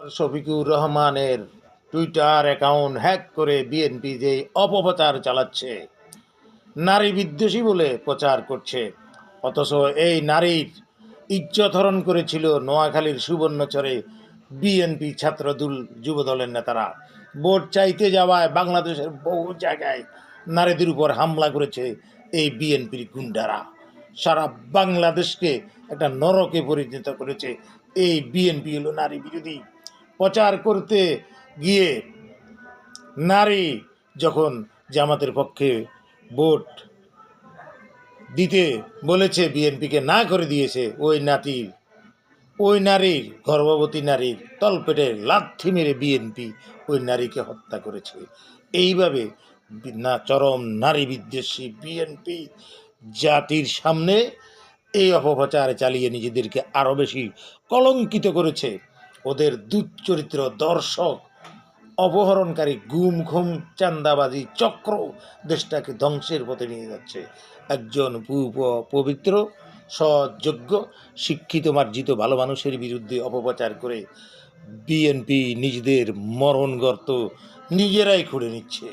শফিকুর রহমানের Twitter account hack করে BNP যে অপপ্রচার চালাচ্ছে, নারী বিদ্বেষী বলে প্রচার করছে, অথচ এই নারীর ইজ্জত হরণ করেছিল নোয়াখালীর সুবর্ণচরে বিএনপি ছাত্রদল যুবদলের নেতারা। ভোট চাইতে যাওয়ায় বাংলাদেশের বহু জায়গায় নারীদের উপর হামলা করেছে এই বিএনপির গুন্ডারা। সারা বাংলাদেশকে একটা নরকে পরিণত করেছে এই বিএনপি। হলো নারী বিরোধী। প্রচার করতে গিয়ে নারী যখন জামাতের পক্ষে ভোট দিতে বলেছে, বিএনপিকে না করে দিয়েছে, ওই নারীর গর্ভবতী নারীর তলপেটে লাথি মেরে বিএনপি ওই নারীকে হত্যা করেছে। এইভাবে না চরম নারী বিদ্বেষী বিএনপি জাতির সামনে এই অপপ্রচার চালিয়ে নিজেদেরকে আরও বেশি কলঙ্কিত করেছে। ওদের দুশ্চরিত্র দর্শক, অপহরণকারী, গুম খুম চাঁদাবাজি চক্র দেশটাকে ধ্বংসের পথে নিয়ে যাচ্ছে। একজন পবিত্র সৎযোগ্য শিক্ষিত মার্জিত ভালো মানুষের বিরুদ্ধে অপপ্রচার করে বিএনপি নিজেদের মরণ গর্ত নিজেরাই খুঁড়ে নিচ্ছে।